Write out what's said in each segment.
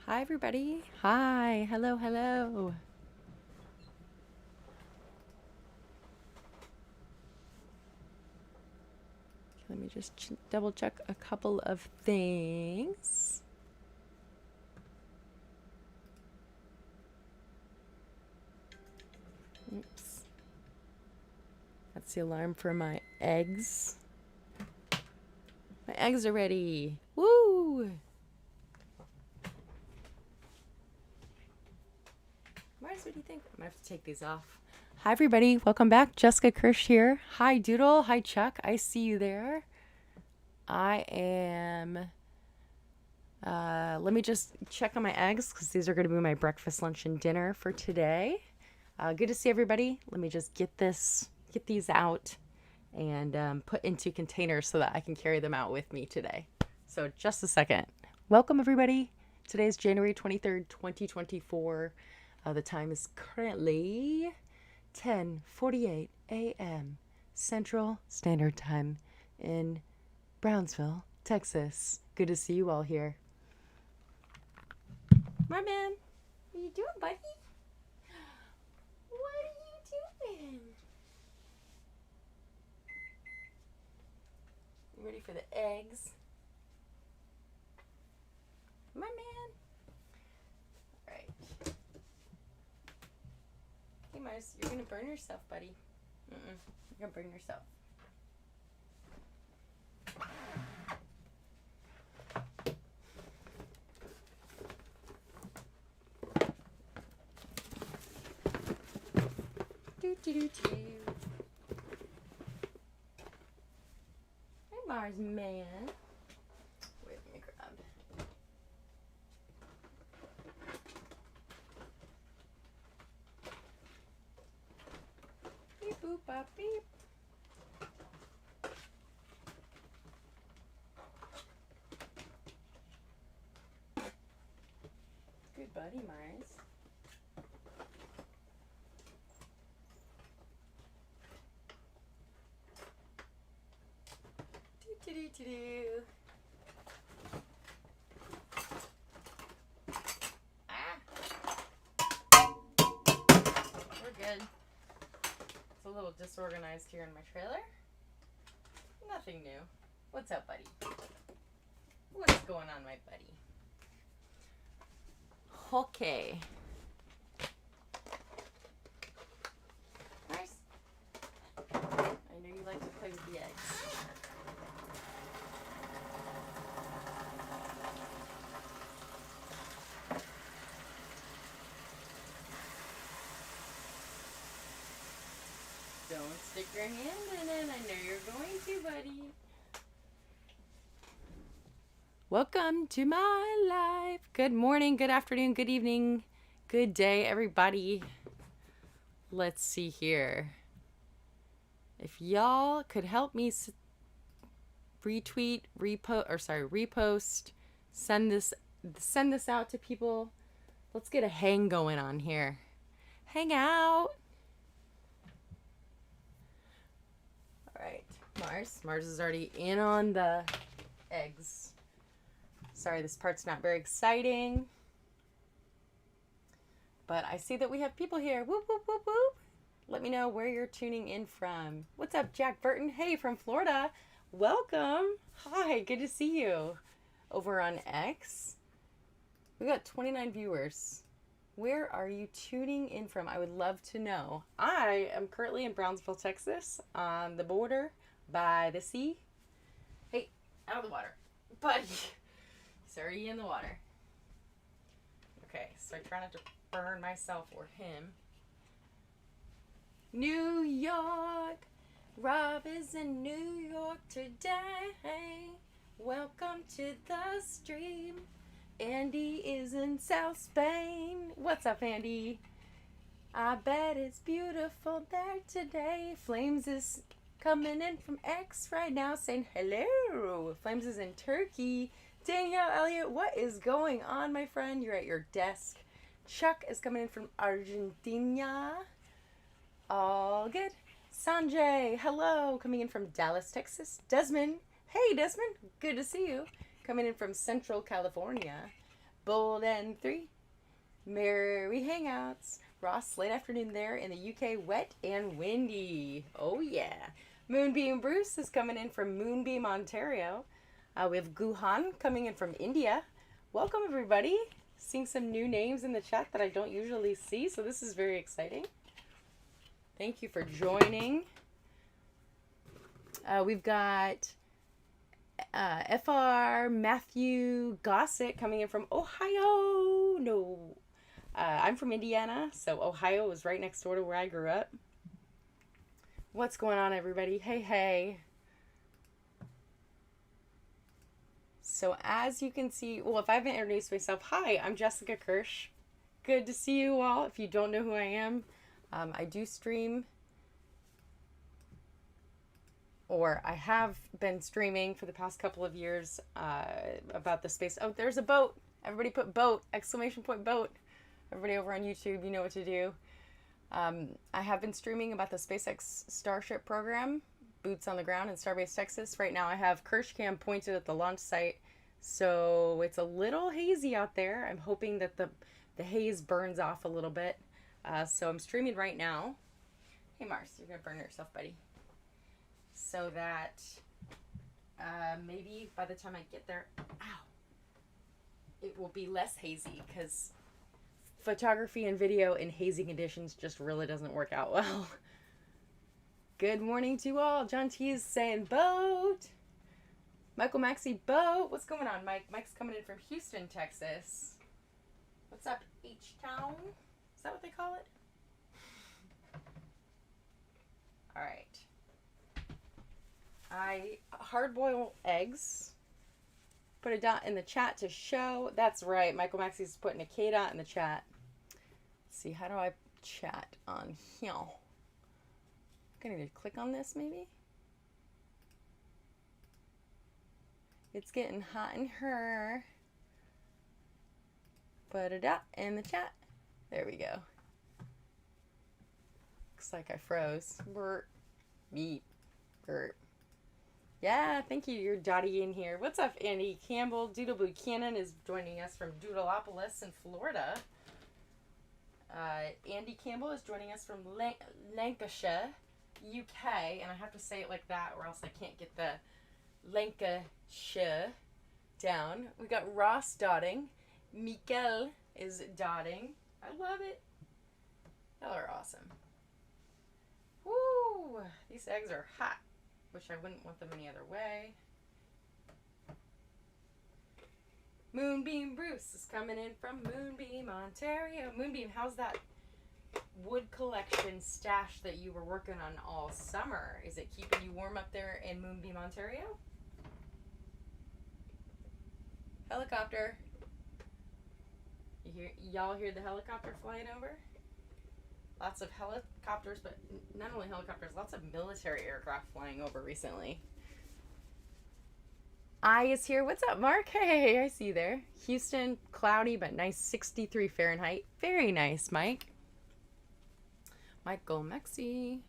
Hi, everybody. Hi. Hello, hello. Let me just double check a couple of things. Oops. That's the alarm for my eggs. My eggs are ready. Woo! Mars, what do you think? I'm going to have to take these off. Hi, everybody. Welcome back. Jessica Kirsh here. Hi, Doodle. Hi, Chuck. I see you there. I am... let me just check on my eggs because these are going to be my breakfast, lunch, and dinner for today. Good to see everybody. Let me just get these out and put into containers so that I can carry them out with me today. So just a second. Welcome, everybody. Today is January 23rd, 2024. The time is currently 10:48 a.m. Central Standard Time in Brownsville, Texas. Good to see you all here. Merman, what are you doing, buddy? What are you doing? You ready for the eggs? Merman. All right. Hey, Mars, you're gonna burn yourself, buddy. You're gonna burn yourself. Hey, Mars man. Wait, let me grab. Beep boop bop beep. Good buddy, Mars. Do-do-do-do. Ah! We're good. It's a little disorganized here in my trailer. Nothing new. What's up, buddy? What's going on, my buddy? Okay. Nice. I know you like to play with the eggs. Don't stick your hand in it. I know you're going to, buddy. Welcome to my life. Good morning, good afternoon, good evening, good day, everybody. Let's see here. If y'all could help me repost, send this out to people. Let's get a hang going on here. Hang out. All right, Mars is already in on the eggs. Sorry, this part's not very exciting. But I see that we have people here. Whoop, whoop, whoop, whoop. Let me know where you're tuning in from. What's up, Jack Burton? Hey, from Florida. Welcome. Hi, good to see you. Over on X. We got 29 viewers. Where are you tuning in from? I would love to know. I am currently in Brownsville, Texas, on the border by the sea. Hey, out of the water. Buddy. He's already in the water. Okay, so I try not to burn myself or him. New York. Rob is in New York today. Welcome to the stream. Andy is in South Spain. What's up, Andy? I bet it's beautiful there today. Flames is coming in from X right now saying hello. Flames is in Turkey. Danielle Elliott, what is going on, my friend? You're at your desk. Chuck is coming in from Argentina. All good. Sanjay, hello, coming in from Dallas, Texas. Desmond, hey Desmond, good to see you. Coming in from Central California. Bold and 3. Merry Hangouts. Ross, late afternoon there in the UK, wet and windy. Oh yeah. Moonbeam Bruce is coming in from Moonbeam, Ontario. We have Guhan coming in from India. Welcome everybody. Seeing some new names in the chat that I don't usually see, so this is very exciting. Thank you for joining. We've got FR Matthew Gossett coming in from Ohio. No, I'm from Indiana, so Ohio is right next door to where I grew up. What's going on, everybody? Hey, hey. So as you can see, well, if I haven't introduced myself, hi, I'm Jessica Kirsh. Good to see you all. If you don't know who I am, I do stream, or I have been streaming for the past couple of years about the space. Oh, there's a boat. Everybody put boat, exclamation point boat. Everybody over on YouTube, you know what to do. I have been streaming about the SpaceX Starship program, boots on the ground in Starbase, Texas. Right now I have Kirsh cam pointed at the launch site, so it's a little hazy out there. I'm hoping that the haze burns off a little bit. So I'm streaming right now. Hey Mars, you're gonna burn yourself, buddy. So that maybe by the time I get there, ow, it will be less hazy, because photography and video in hazy conditions just really doesn't work out well. Good morning to all. John T is saying boat. Michael Maxey, boat. What's going on, Mike? Mike's coming in from Houston, Texas. What's up, H-Town? Is that what they call it? All right. I hard-boil eggs. Put a dot in the chat to show. That's right. Michael Maxey's putting a K dot in the chat. Let's see, how do I chat on here? I'm gonna need to click on this maybe. It's getting hot in her. Put a dot in the chat. There we go. Looks like I froze. Bert. Beep. Bert. Yeah, thank you. You're Dottie in here. What's up, Andy Campbell? Doodle Buchanan is joining us from Doodleopolis in Florida. Andy Campbell is joining us from Lancashire, UK. And I have to say it like that or else I can't get the Lancashire down. We got Ross dotting. Mikkel is dotting. I love it. Y'all are awesome. Woo! These eggs are hot. Wish I wouldn't want them any other way. Moonbeam Bruce is coming in from Moonbeam, Ontario. Moonbeam, how's that wood collection stash that you were working on all summer? Is it keeping you warm up there in Moonbeam, Ontario? Helicopter. Y'all hear the helicopter flying over? Lots of helicopters, but not only helicopters, lots of military aircraft flying over recently. I is here. What's up, Mark? Hey, I see you there. Houston, cloudy, but nice 63 Fahrenheit. Very nice, Mike. Michael Mexi.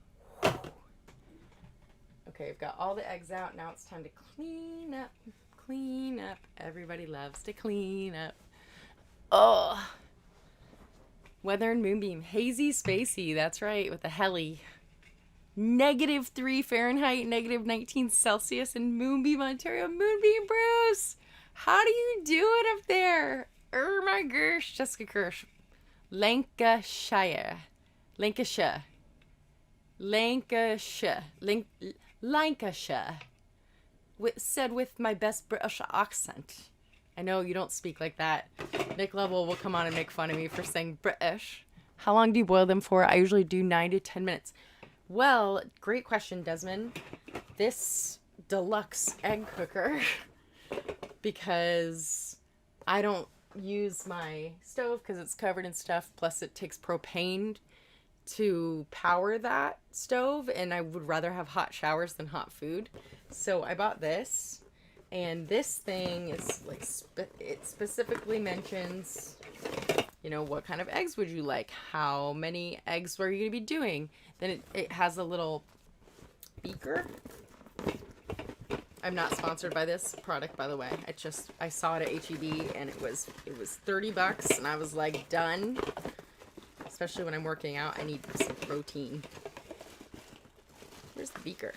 Okay, I've got all the eggs out. Now it's time to clean up. Clean up. Everybody loves to clean up. Oh. Weather in Moonbeam. Hazy, spacey. That's right, with the heli. -3 Fahrenheit, -19 Celsius in Moonbeam, Ontario. Moonbeam Bruce! How do you do it up there? My gosh. Jessica Kirsh. Lancashire. Lancashire. Lancashire. Lancashire. Said with my best British accent. I know you don't speak like that. Nick Lovell will come on and make fun of me for saying British. How long do you boil them for? I usually do 9 to 10 minutes. Well, great question, Desmond. This deluxe egg cooker, because I don't use my stove because it's covered in stuff, plus it takes propane to power that stove, and I would rather have hot showers than hot food. So I bought this. And this thing is like, it specifically mentions, you know, what kind of eggs would you like? How many eggs were you going to be doing? Then it has a little beaker. I'm not sponsored by this product, by the way. I saw it at HEB and it was $30 and I was like, done. Especially when I'm working out, I need some protein. Where's the beaker?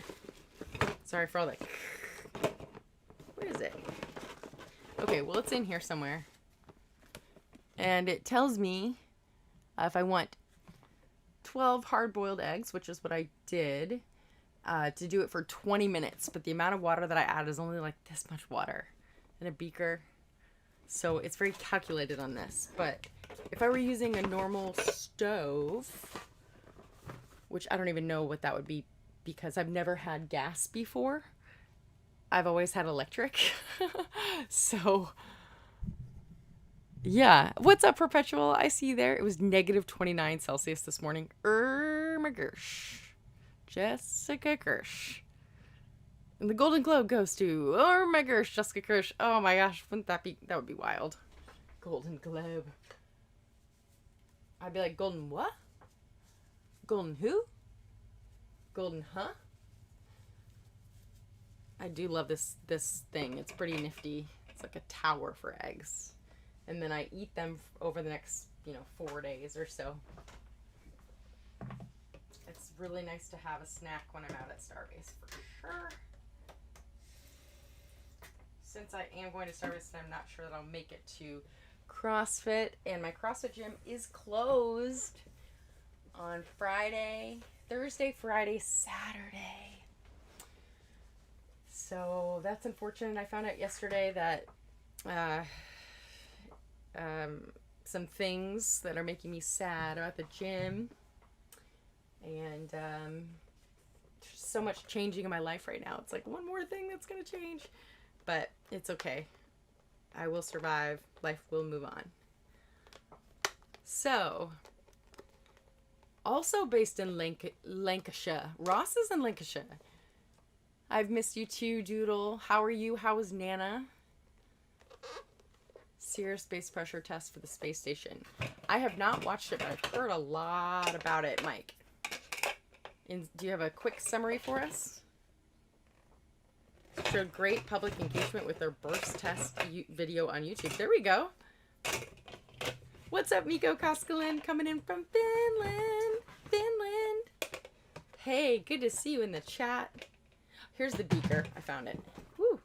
Sorry for all the... Where is it? Okay, well, it's in here somewhere. And it tells me if I want 12 hard-boiled eggs, which is what I did, to do it for 20 minutes. But the amount of water that I add is only like this much water in a beaker. So it's very calculated on this. But if I were using a normal stove, which I don't even know what that would be because I've never had gas before. I've always had electric. So, yeah. What's up, Perpetual? I see you there. It was negative 29 Celsius this morning. My Kirsh. Jessica Kirsh. And the Golden Globe goes to my Kirsh, Jessica Kirsh. Oh my gosh, wouldn't that would be wild. Golden Globe. I'd be like, Golden what? Golden who? Golden huh? I do love this thing. It's pretty nifty. It's like a tower for eggs. And then I eat them over the next, 4 days or so. It's really nice to have a snack when I'm out at Starbase for sure. Since I am going to Starbase, I'm not sure that I'll make it to CrossFit. And my CrossFit gym is closed on Thursday, Friday, Saturday. So that's unfortunate. I found out yesterday that some things that are making me sad about the gym. And so much changing in my life right now. It's like one more thing that's going to change. But it's okay. I will survive. Life will move on. So, also based in Lancashire. Ross is in Lancashire. I've missed you too, Doodle. How are you? How is Nana? Sierra space pressure test for the space station. I have not watched it, but I've heard a lot about it, Mike. Do you have a quick summary for us? Showed great public engagement with their burst test video on YouTube. There we go. What's up, Miko Koskelen, coming in from Finland. Hey, good to see you in the chat. Here's the beaker. I found it. Woo.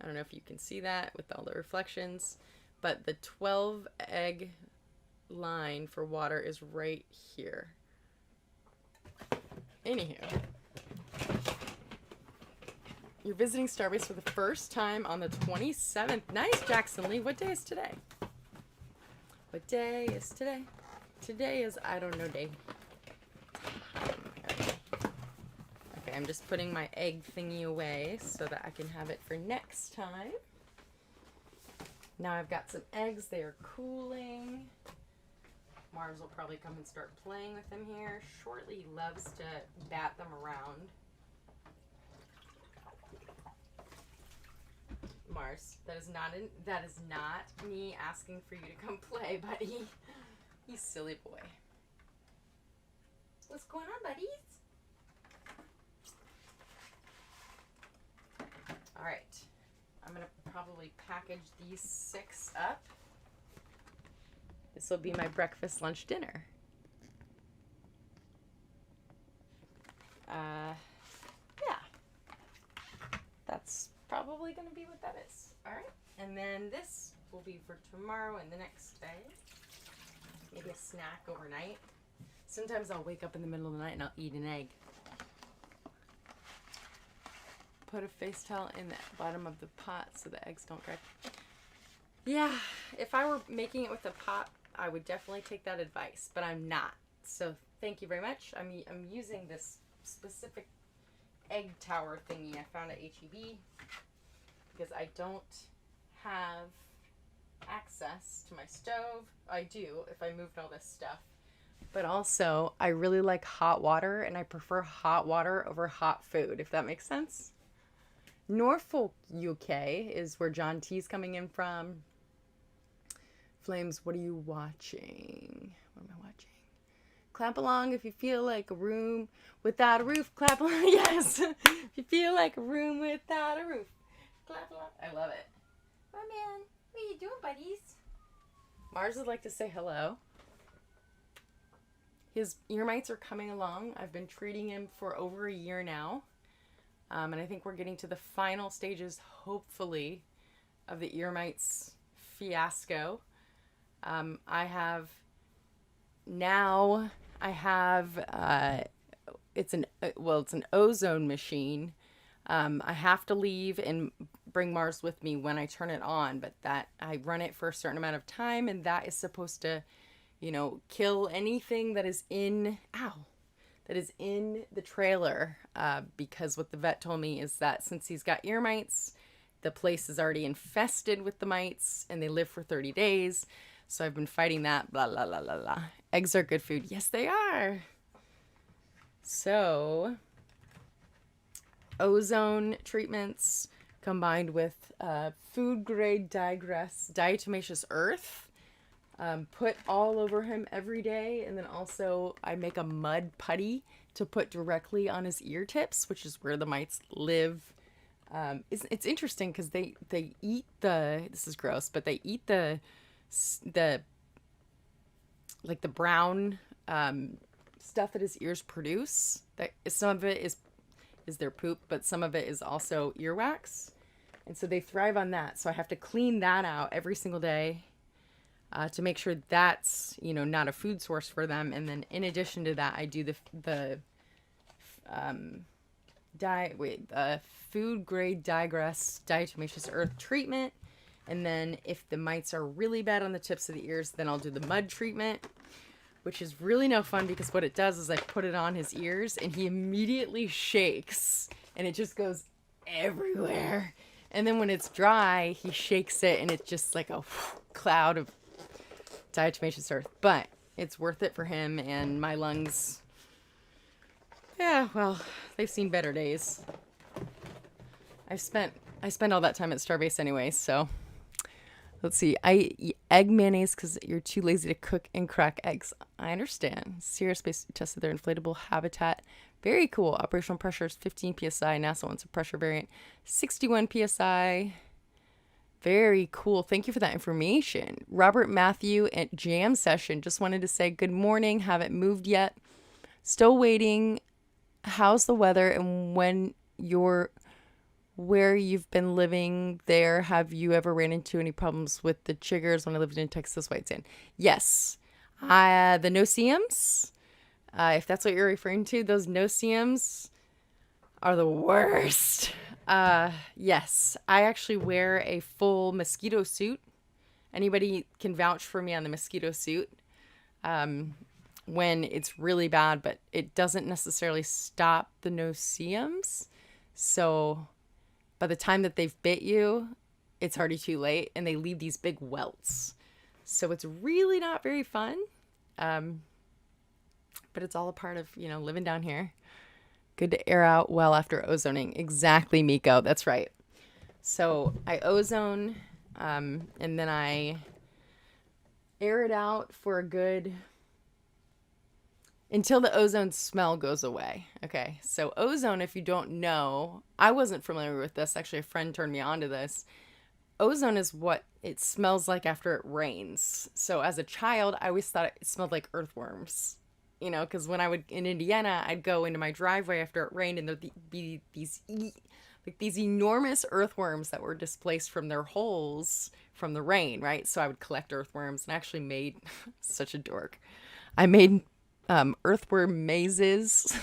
I don't know if you can see that with all the reflections, but the 12 egg line for water is right here. Anywho. You're visiting Starbase for the first time on the 27th. Nice, Jackson Lee. What day is today? What day is today? Today is, I don't know day. Okay, I'm just putting my egg thingy away so that I can have it for next time. Now I've got some eggs. They are cooling. Mars will probably come and start playing with them here shortly. He loves to bat them around. Mars, that is not me asking for you to come play, buddy. You silly boy. What's going on, buddies? All right, I'm gonna probably package these 6 up. This will be my breakfast, lunch, dinner. Yeah, that's probably going to be what that is. All right, and then this will be for tomorrow and the next day. Maybe a snack overnight. Sometimes I'll wake up in the middle of the night and I'll eat an egg. Put a face towel in the bottom of the pot so the eggs don't crack. Yeah, if I were making it with a pot, I would definitely take that advice, but I'm not. So thank you very much. I'm using this specific egg tower thingy I found at HEB because I don't have access to my stove. I do if I moved all this stuff. But also, I really like hot water, and I prefer hot water over hot food, if that makes sense. Norfolk, UK is where John T's coming in from. Flames, what are you watching? What am I watching? Clap along if you feel like a room without a roof. Clap along, yes. If you feel like a room without a roof. Clap along. I love it. My man, what are you doing, buddies? Mars would like to say hello. His ear mites are coming along. I've been treating him for over a year now. And I think we're getting to the final stages, hopefully, of the ear mites fiasco. I have it's an ozone machine. I have to leave and bring Mars with me when I turn it on, but that I run it for a certain amount of time, and that is supposed to, kill anything that is in the trailer. Because what the vet told me is that since he's got ear mites, the place is already infested with the mites, and they live for 30 days. So I've been fighting that, blah, blah, blah, blah, blah. Eggs are good food. Yes, they are. So, ozone treatments combined with food-grade diatomaceous earth, put all over him every day. And then also I make a mud putty to put directly on his ear tips, which is where the mites live. It's interesting because they eat this is gross, but they eat the brown stuff that his ears produce. That some of it is their poop, but some of it is also earwax, and so they thrive on that. So I have to clean that out every single day to make sure that's not a food source for them. And then in addition to that, I do the food grade diatomaceous earth treatment. And then if the mites are really bad on the tips of the ears, then I'll do the mud treatment, which is really no fun because what it does is I put it on his ears and he immediately shakes and it just goes everywhere. And then when it's dry, he shakes it and it's just like a cloud of diatomaceous earth. But it's worth it for him, and my lungs, yeah, well, they've seen better days. I spent all that time at Starbase anyway, so let's see. I eat egg mayonnaise because you're too lazy to cook and crack eggs. I understand. Sierra Space tested their inflatable habitat. Very cool. Operational pressure is 15 psi. NASA wants a pressure variant 61 psi. Very cool. Thank you for that information. Robert Matthew at Jam Session just wanted to say good morning. Haven't moved yet. Still waiting. How's the weather? And where you've been living there, have you ever ran into any problems with the chiggers when I lived in Texas white sand? Yes. The no-see-ums, if that's what you're referring to, those no-see-ums are the worst. Yes, I actually wear a full mosquito suit. Anybody can vouch for me on the mosquito suit when it's really bad, but it doesn't necessarily stop the no-see-ums. So by the time that they've bit you, it's already too late, and they leave these big welts. So it's really not very fun. But it's all a part of, living down here. Good to air out well after ozoning. Exactly, Miko. That's right. So I ozone, and then I air it out for a good, until the ozone smell goes away. Okay, so ozone, if you don't know, I wasn't familiar with this. Actually, a friend turned me on to this. Ozone is what it smells like after it rains. So as a child, I always thought it smelled like earthworms. Because when I would, in Indiana, I'd go into my driveway after it rained, and there'd be these enormous earthworms that were displaced from their holes from the rain, right? So I would collect earthworms, and I actually made, such a dork, I made earthworm mazes.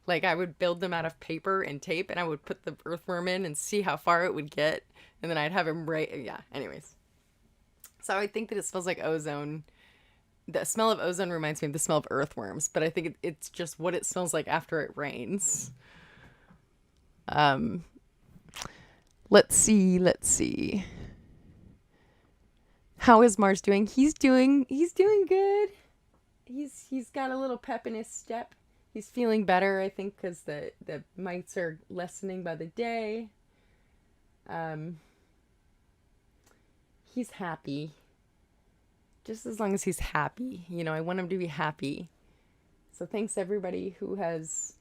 Like, I would build them out of paper and tape, and I would put the earthworm in and see how far it would get, and then I'd have him anyways. So I think that it smells like ozone. The smell of ozone reminds me of the smell of earthworms, but I think it's just what it smells like after it rains. Let's see. How is Mars doing? He's doing good. He's got a little pep in his step. He's feeling better, I think, because the mites are lessening by the day. He's happy. Just as long as he's happy. You know, I want him to be happy. So thanks everybody who has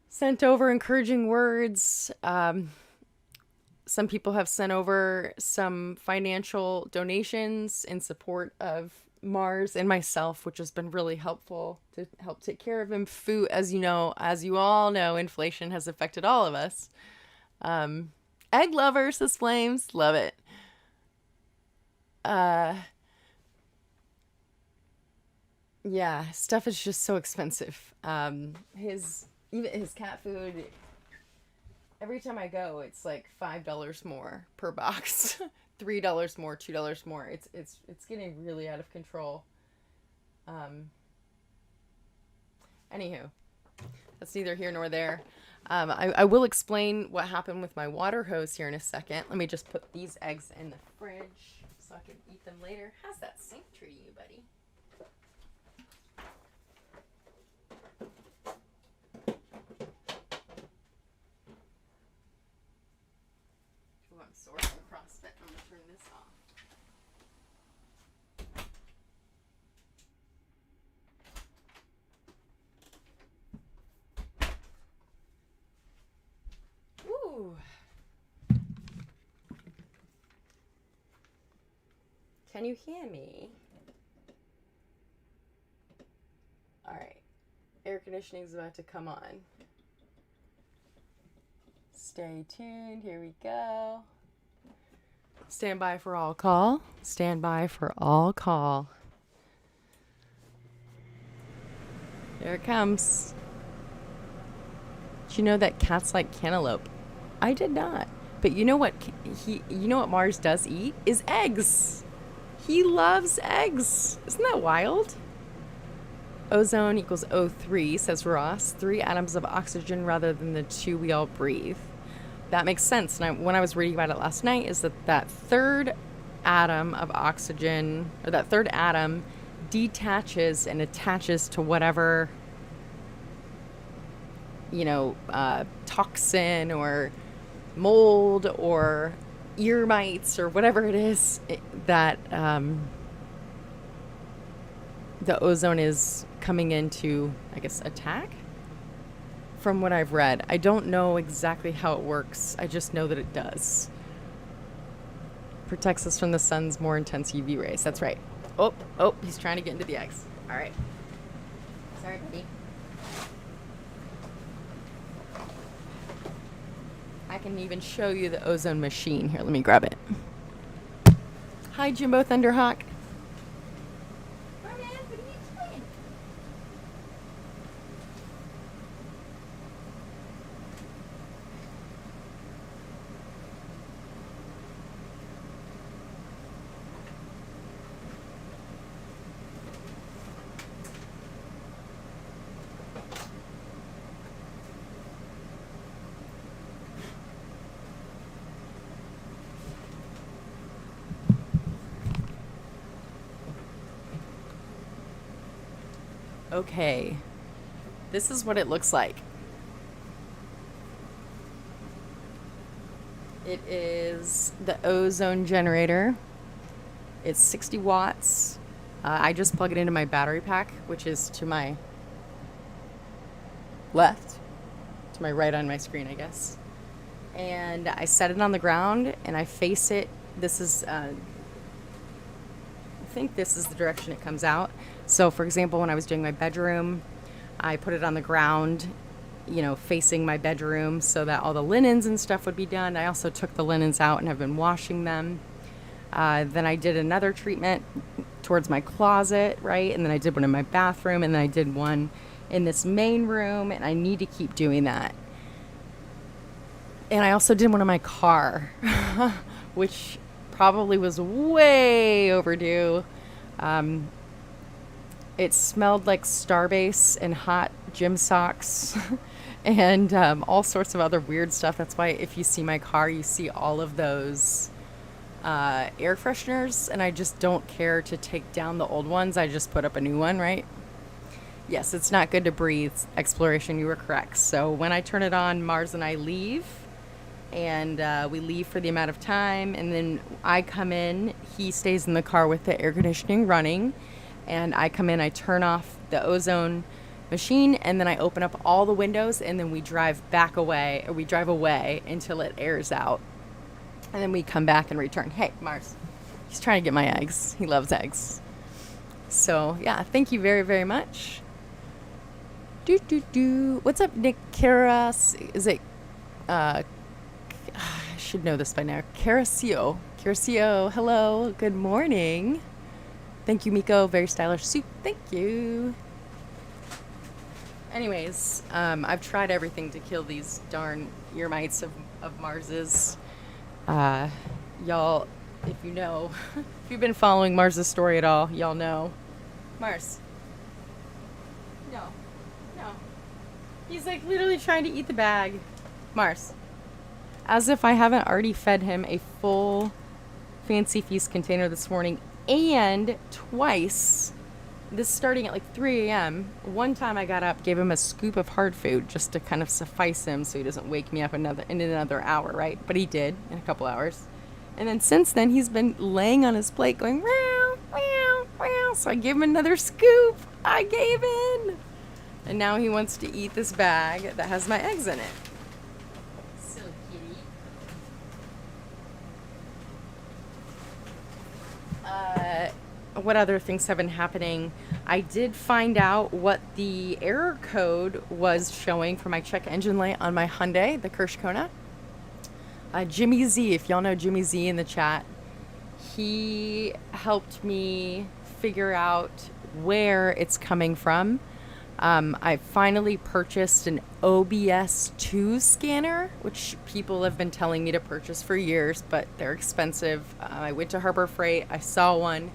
sent over encouraging words. Some people have sent over some financial donations in support of Mars and myself, which has been really helpful to help take care of him. Food, as you all know, inflation has affected all of us. Egg lovers, says Flames, love it. Yeah, stuff is just so expensive. Even his cat food. Every time I go, it's like $5 more per box, $3 more, $2 more. It's getting really out of control. Anywho, that's neither here nor there. I will explain what happened with my water hose here in a second. Let me just put these eggs in the fridge so I can eat them later. How's that sink treating you, buddy? I'm sore from CrossFit. I'm going to turn this off. Ooh. Can you hear me? All right. Air conditioning is about to come on. Stay tuned. Here we go. Stand by for all call. Stand by for all call. There it comes. Did you know that cats like cantaloupe? I did not. But you know what Mars does eat is eggs. He loves eggs. Isn't that wild? Ozone equals O3, says Ross. 3 atoms of oxygen rather than the 2 we all breathe. That makes sense. And when I was reading about it last night, is that third atom of oxygen, or that third atom, detaches and attaches to whatever, toxin or mold or ear mites or whatever it is that the ozone is coming in to, I guess, attack. From what I've read, I don't know exactly how it works. I just know that it does. Protects us from the sun's more intense UV rays. That's right. Oh, he's trying to get into the eggs. All right. Sorry, buddy. I can even show you the ozone machine. Here, let me grab it. Hi, Jimbo Thunderhawk. Okay, this is what it looks like. It is the ozone generator. It's 60 watts. I just plug it into my battery pack, which is to my left, to my right on my screen, I guess. And I set it on the ground and I face it. This is, I think this is the direction it comes out. So, for example, when I was doing my bedroom, I put it on the ground, facing my bedroom so that all the linens and stuff would be done. I also took the linens out and have been washing them. Then I did another treatment towards my closet, right? And then I did one in my bathroom, and then I did one in this main room, and I need to keep doing that. And I also did one in my car, which probably was way overdue. It smelled like Starbase and hot gym socks and all sorts of other weird stuff. That's why if you see my car, you see all of those air fresheners, and I just don't care to take down the old ones. I just put up a new one, right? Yes, it's not good to breathe. Exploration, you were correct. So when I turn it on, Mars and I leave. and we leave for the amount of time, and then I come in. He stays in the car with the air conditioning running, and I come in, I turn off the ozone machine, and then I open up all the windows, and then we drive away until it airs out, and then we come back and return. Hey, Mars, he's trying to get my eggs. He loves eggs. So yeah, thank you very, very much. What's up, Nick Karas? Is it I should know this by now. Carasio, hello, good morning. Thank you, Miko. Very stylish suit. Thank you. Anyways, I've tried everything to kill these darn ear mites of Mars's. Y'all, if you know, if you've been following Mars's story at all, y'all know. Mars. No. He's like literally trying to eat the bag. Mars. As if I haven't already fed him a full Fancy Feast container this morning, and twice, this starting at like 3 a.m. One time I got up, gave him a scoop of hard food just to kind of suffice him so he doesn't wake me up in another hour, right? But he did in a couple hours. And then since then, he's been laying on his plate going, meow, meow, meow. So I gave him another scoop. I gave in. And now he wants to eat this bag that has my eggs in it. So kitty. What other things have been happening? I did find out what the error code was showing for my check engine light on my Hyundai, the Kirsh Kona. Jimmy Z, if y'all know Jimmy Z in the chat, he helped me figure out where it's coming from. I finally purchased an OBS 2 scanner, which people have been telling me to purchase for years, but they're expensive. I went to Harbor Freight. I saw one.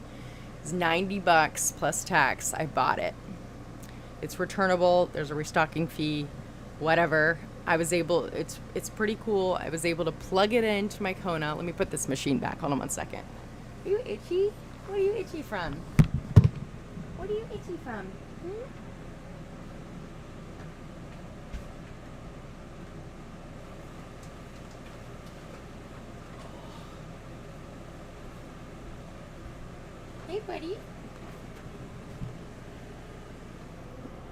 It was $90 plus tax. I bought it. It's returnable. There's a restocking fee, whatever. It's pretty cool. I was able to plug it into my Kona. Let me put this machine back. Hold on 1 second. Are you itchy? What are you itchy from? What are you itchy from? Hey, buddy.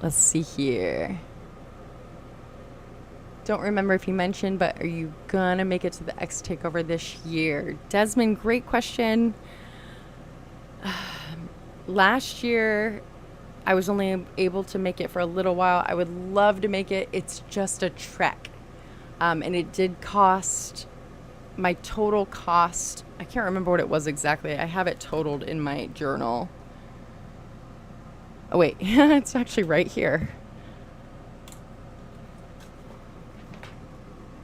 Let's see here. Don't remember if you mentioned, but are you gonna make it to the X takeover this year? Desmond, great question. Last year, I was only able to make it for a little while. I would love to make it. It's just a trek. And it did cost, my total cost, I can't remember what it was exactly. I have it totaled in my journal. Oh, wait. It's actually right here.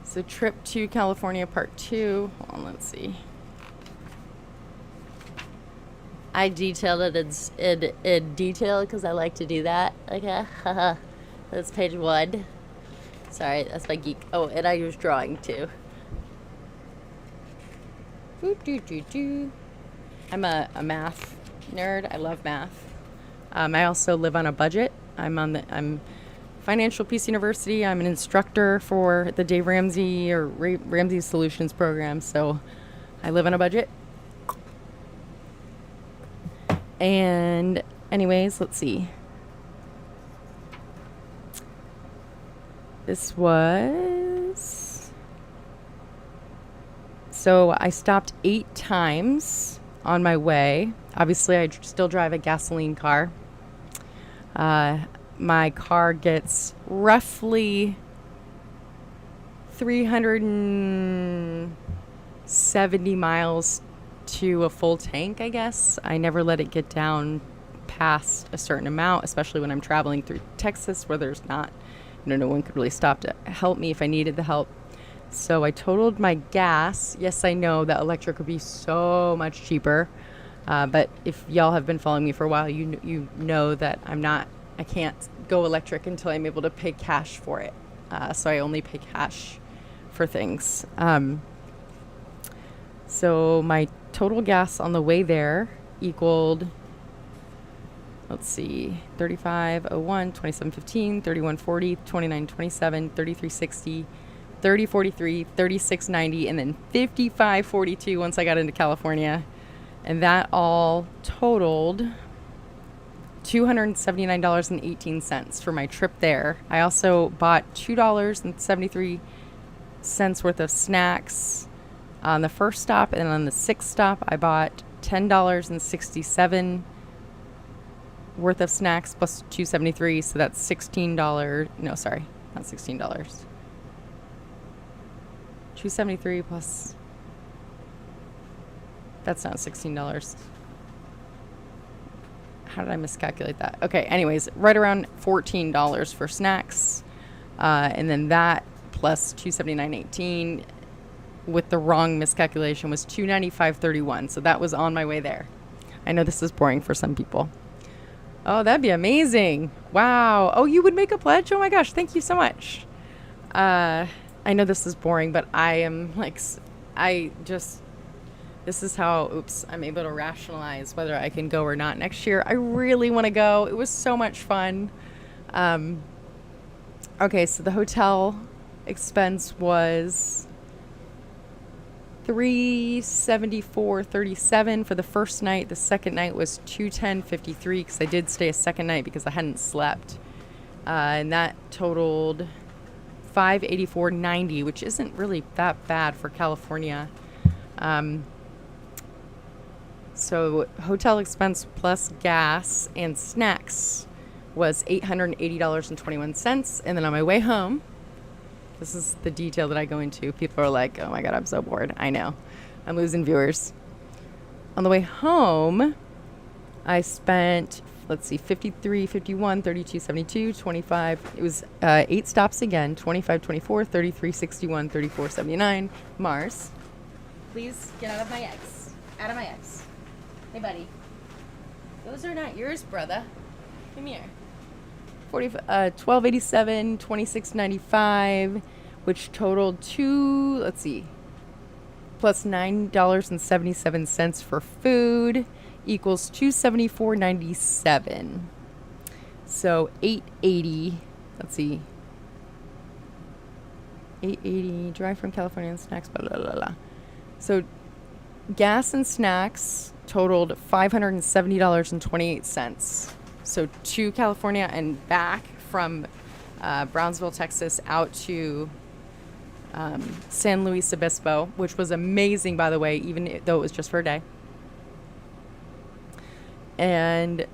So trip to California part 2. Hold on, let's see. I detailed it in detail because I like to do that. Okay. That's page 1. Sorry, that's my geek. Oh, and I use drawing too. I'm a math nerd. I love math. I also live on a budget. I'm Financial Peace University. I'm an instructor for the Dave Ramsey or Ramsey Solutions program. So I live on a budget. And anyways, let's see. This was... So I stopped 8 times on my way. Obviously, I still drive a gasoline car. My car gets roughly 370 miles to a full tank, I guess. I never let it get down past a certain amount, especially when I'm traveling through Texas where there's not, no one could really stop to help me if I needed the help. So I totaled my gas. Yes, I know that electric would be so much cheaper. But if y'all have been following me for a while, you know that I can't go electric until I'm able to pay cash for it. So I only pay cash for things. So my total gas on the way there equaled, let's see, 35.01, 27.15, 31.40, 29.27, 33.60, 30.43, 36.90, and then 55.42 once I got into California. And that all totaled $279.18 for my trip there. I also bought $2.73 worth of snacks on the first stop, and on the sixth stop I bought $10.67 worth of snacks plus $2.73, so that's $16. No, sorry, not $16. $2.73 plus, that's not $16. How did I miscalculate that? Okay, anyways, right around $14 for snacks, and then that plus $279.18 with the wrong miscalculation was $295.31. So that was on my way there. I know this is boring for some people. Oh, that'd be amazing. Wow. Oh, you would make a pledge? Oh my gosh, thank you so much. I know this is boring, but I am like, this is how, I'm able to rationalize whether I can go or not next year. I really want to go. It was so much fun. Okay, so the hotel expense was $374.37 for the first night. The second night was $210.53 because I did stay a second night because I hadn't slept. And that totaled $584.90, which isn't really that bad for California. So hotel expense plus gas and snacks was $880.21. And then on my way home, this is the detail that I go into. People are like, oh my God, I'm so bored. I know. I'm losing viewers. On the way home, I spent, 53, 51, 32, 72, 25. It was 8 stops again, 25, 24, 33, 61, 34, 79. Mars, please get out of my eggs. Out of my eggs. Hey, buddy. Those are not yours, brother. Come here. 1287, 2695, which totaled plus $9.77 for food equals $274.97. So $880. Let's see. $880. Drive from California and snacks. Blah, blah, blah, blah. So gas and snacks totaled $570.28. So to California and back from Brownsville, Texas, out to San Luis Obispo, which was amazing, by the way, even though it was just for a day. And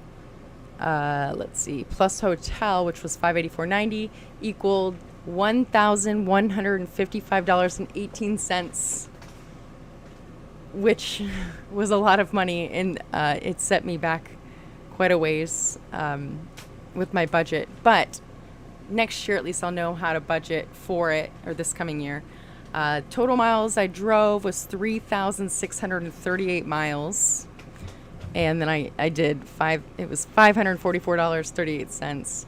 let's see, plus hotel, which was $584.90, equaled $1,155.18, which was a lot of money, and it set me back quite a ways with my budget. But next year, at least, I'll know how to budget for it, or this coming year. Total miles I drove was 3,638 miles. And then I did it was $544.38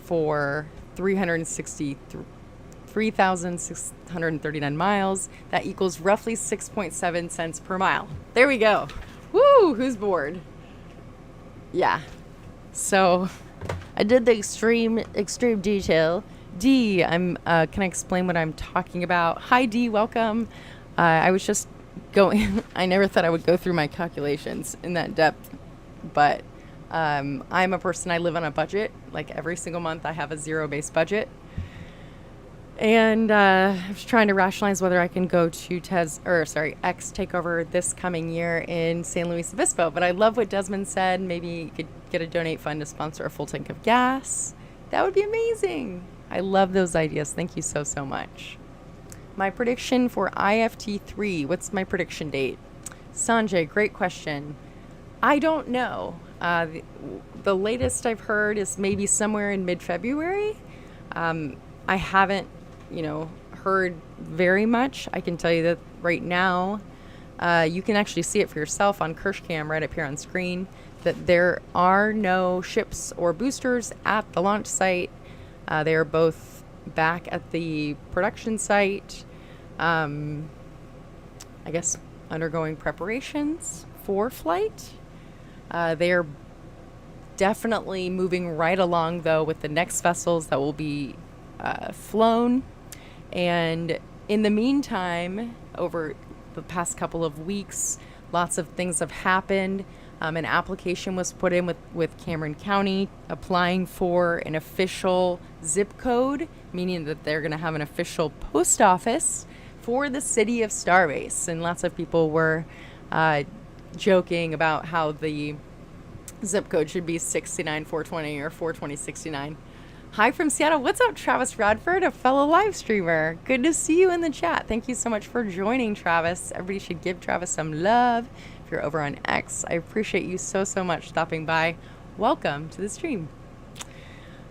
for 3,639 miles. That equals roughly 6.7 cents per mile. There we go. Woo! Who's bored? Yeah. So I did the extreme detail. D, can I explain what I'm talking about? Hi, D, welcome. I was just going, I never thought I would go through my calculations in that depth, but I'm a person, I live on a budget. Like every single month I have a zero-based budget. And I was trying to rationalize whether I can go to X takeover this coming year in San Luis Obispo. But I love what Desmond said. Maybe you could get a donate fund to sponsor a full tank of gas. That would be amazing. I love those ideas. Thank you so, so much. My prediction for IFT3. What's my prediction date? Sanjay, great question. I don't know. The latest I've heard is maybe somewhere in mid-February. I haven't, heard very much. I can tell you that right now, you can actually see it for yourself on Kirsh Cam right up here on screen, that there are no ships or boosters at the launch site. They are both back at the production site, I guess undergoing preparations for flight. They are definitely moving right along, though, with the next vessels that will be flown. And in the meantime, over the past couple of weeks, lots of things have happened. An application was put in with Cameron County applying for an official zip code, meaning that they're going to have an official post office for the city of Starbase. And lots of people were joking about how the zip code should be 69420 or 42069. Hi from Seattle. What's up, Travis Radford, a fellow live streamer? Good to see you in the chat. Thank you so much for joining, Travis. Everybody should give Travis some love. If you're over on X, I appreciate you so much stopping by. Welcome to the stream.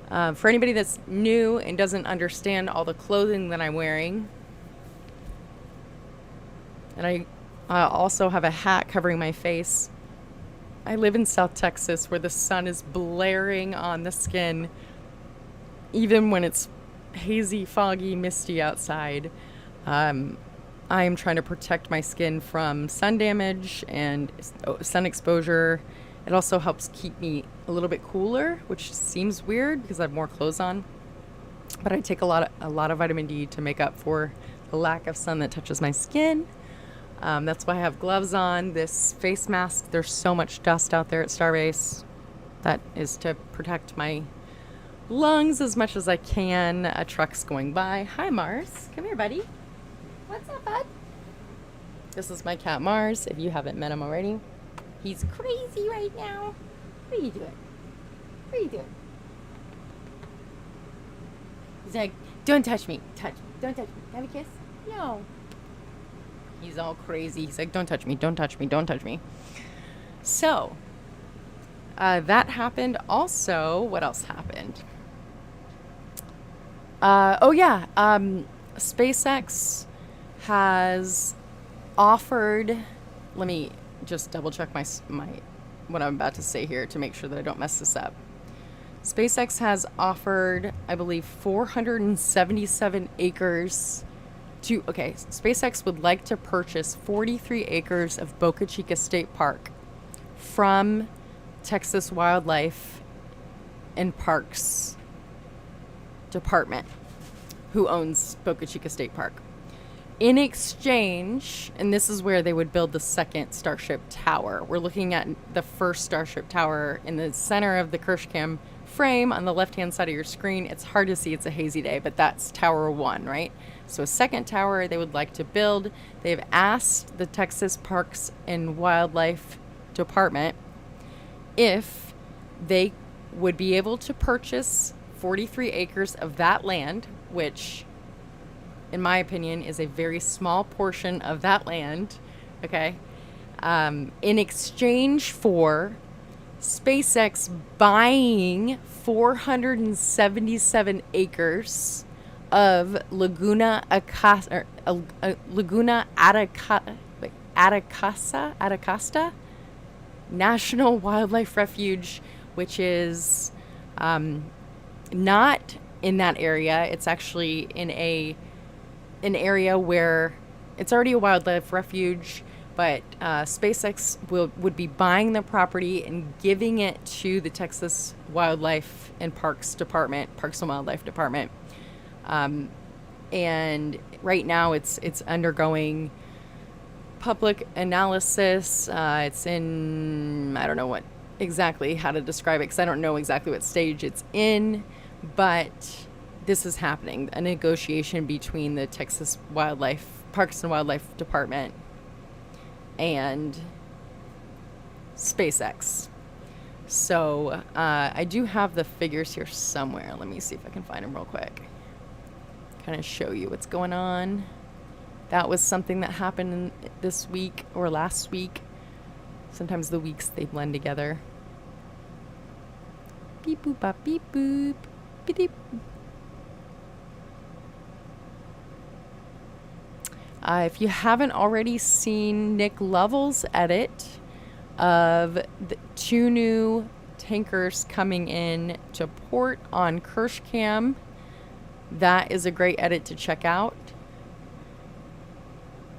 For anybody that's new and doesn't understand all the clothing that I'm wearing, and I also have a hat covering my face. I live in South Texas where the sun is blaring on the skin, even when it's hazy, foggy, misty outside. I am trying to protect my skin from sun damage and sun exposure. It also helps keep me a little bit cooler, which seems weird because I have more clothes on. But I take a lot of vitamin D to make up for the lack of sun that touches my skin. That's why I have gloves on, this face mask. There's so much dust out there at Starbase. That is to protect my lungs as much as I can. A truck's going by. Hi, Mars. Come here, buddy. What's up, bud? This is my cat, Mars, if you haven't met him already. He's crazy right now. What are you doing? What are you doing? He's like, don't touch me. Don't touch me. Have a kiss? No. He's all crazy. He's like, don't touch me. Don't touch me. Don't touch me. So, that happened. Also, what else happened? SpaceX has offered, let me just double check my what I'm about to say here to make sure that I don't mess this up. SpaceX has offered, I believe, 477 acres SpaceX would like to purchase 43 acres of Boca Chica State Park from Texas Wildlife and Parks Department, who owns Boca Chica State Park. In exchange, and this is where they would build the second Starship tower. We're looking at the first Starship tower in the center of the Kirsh cam frame on the left-hand side of your screen. It's hard to see, it's a hazy day, but that's Tower 1, right? So a second tower they would like to build. They've asked the Texas Parks and Wildlife Department if they would be able to purchase 43 acres of that land, which in my opinion is a very small portion of that land, okay, in exchange for SpaceX buying 477 acres of Laguna Atacasta National Wildlife Refuge, which is not in that area. It's actually in an area where it's already a wildlife refuge, but SpaceX would be buying the property and giving it to the Texas Wildlife and Parks Department, Parks and Wildlife Department. And right now it's undergoing public analysis. It's in, I don't know what exactly how to describe it because I don't know exactly what stage it's in, but this is happening, a negotiation between the Texas Parks and Wildlife Department and SpaceX. So I do have the figures here somewhere. Let me see if I can find them real quick. Kind of show you what's going on. That was something that happened this week or last week. Sometimes the weeks they blend together. Beep boop bop beep boop. Beep beep. If you haven't already seen Nick Lovell's edit of the 2 new tankers coming in to port on Kirsh Cam, that is a great edit to check out.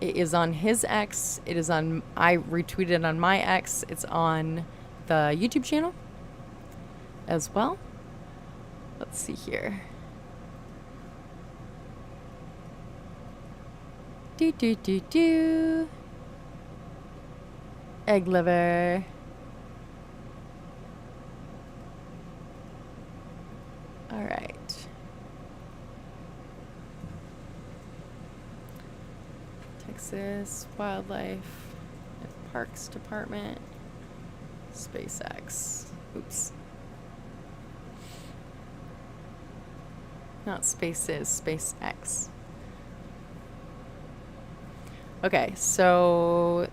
It is on his X. It is on, I retweeted on my X. It's on the YouTube channel as well. Let's see here. Do. Egg liver. All right. Texas Wildlife and Parks Department. SpaceX. Oops. Not Spaces, SpaceX. Okay, so